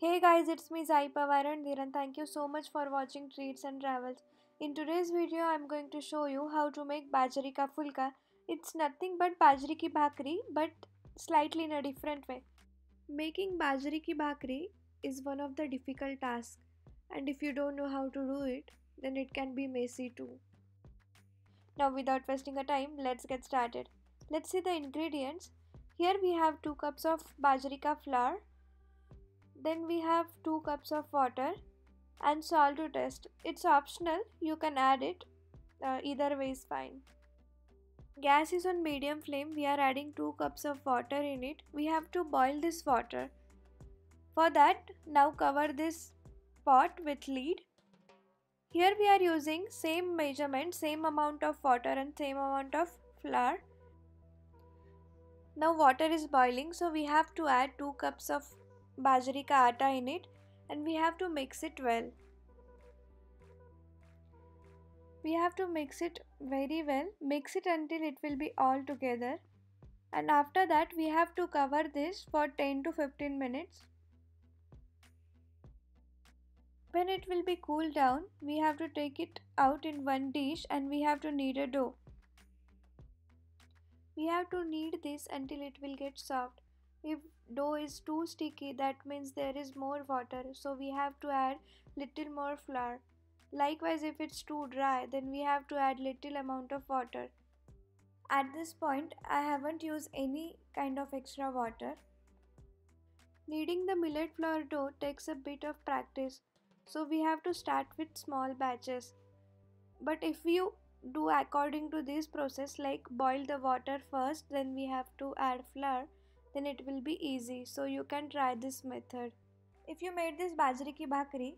Hey guys, it's me Jai Pawar Randhir and thank you so much for watching Treats and Travels. In today's video, I'm going to show you how to make Bajari ka fulka. It's nothing but Bajarichi Bhakri but slightly in a different way. Making Bajarichi Bhakri is one of the difficult tasks, and if you don't know how to do it, then it can be messy too. Now without wasting a time, let's get started. Let's see the ingredients. Here we have 2 cups of Bajari ka flour. Then we have 2 cups of water and salt to taste. It's optional, you can add it, either way is fine. Gas is on medium flame. We are adding 2 cups of water in it. We have to boil this water. For that, now cover this pot with lid. Here we are using same measurement, same amount of water and same amount of flour. Now water is boiling, so we have to add 2 cups of bajri ka atta in it and we have to mix it well. We have to mix it very well. Mix it until it will be all together. And after that we have to cover this for 10 to 15 minutes. When it will be cooled down, we have to take it out in one dish and we have to knead a dough. We have to knead this until it will get soft. If dough is too sticky, that means there is more water, so we have to add little more flour. Likewise, if it's too dry, then we have to add little amount of water. At this point, I haven't used any kind of extra water. Kneading the millet flour dough takes a bit of practice, so we have to start with small batches. But if you do according to this process, like boil the water first, then we have to add flour, then it will be easy. So you can try this method. If you made this Bajarichi Bhakri,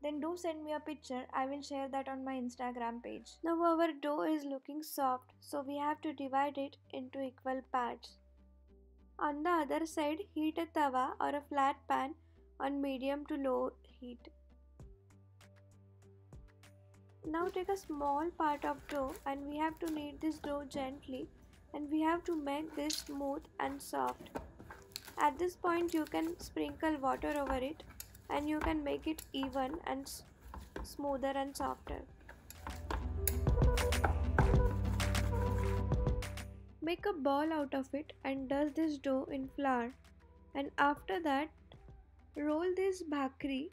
then do send me a picture. I will share that on my Instagram page. Now our dough is looking soft, so we have to divide it into equal parts. On the other side, heat a tawa or a flat pan on medium to low heat. Now take a small part of dough and we have to knead this dough gently and we have to make this smooth and soft. At this point you can sprinkle water over it and you can make it even and smoother and softer. Make a ball out of it and dust this dough in flour, and after that roll this bhakri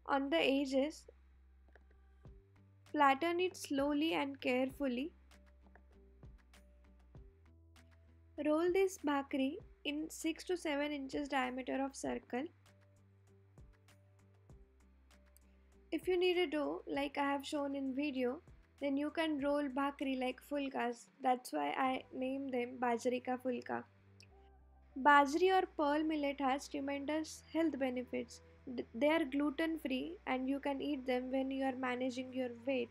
on the edges. Flatten it slowly and carefully. Roll this bhakri in 6 to 7 inches diameter of circle. If you need a dough like I have shown in video, then you can roll bhakri like fulkas. That's why I name them Bajari ka fulka. Bajri or pearl millet has tremendous health benefits. They are gluten free and you can eat them when you are managing your weight.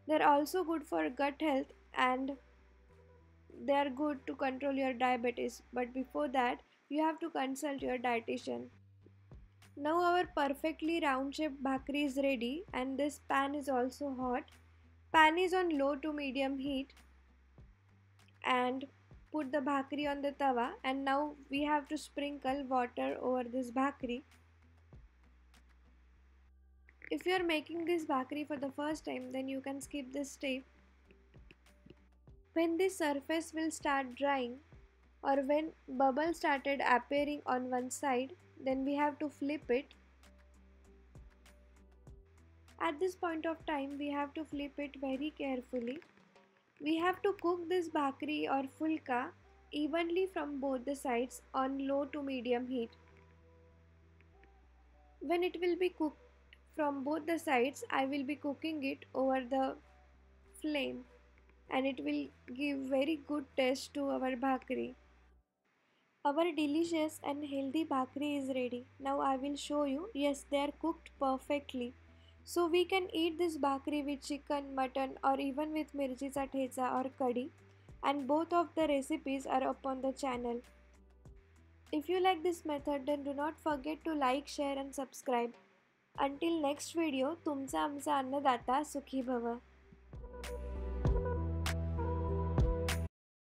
They are also good for gut health and they are good to control your diabetes, but before that you have to consult your dietitian. Now our perfectly round shaped bhakri is ready and this pan is also hot. Pan is on low to medium heat and put the bhakri on the tawa, and now we have to sprinkle water over this bhakri. If you are making this bhakri for the first time, then you can skip this step. When this surface will start drying or when bubbles started appearing on one side, then we have to flip it. At this point of time, we have to flip it very carefully. We have to cook this bhakri or fulka evenly from both the sides on low to medium heat. When it will be cooked from both the sides, I will be cooking it over the flame and it will give very good taste to our bhakri. Our delicious and healthy bhakri is ready. Now I will show you. Yes, they are cooked perfectly. So we can eat this bhakri with chicken, mutton or even with mirchicha theza or curry, and both of the recipes are up on the channel. If you like this method, then do not forget to like, share and subscribe. Until next video, तुमचा आमचा अन्नदाता सुखी भव.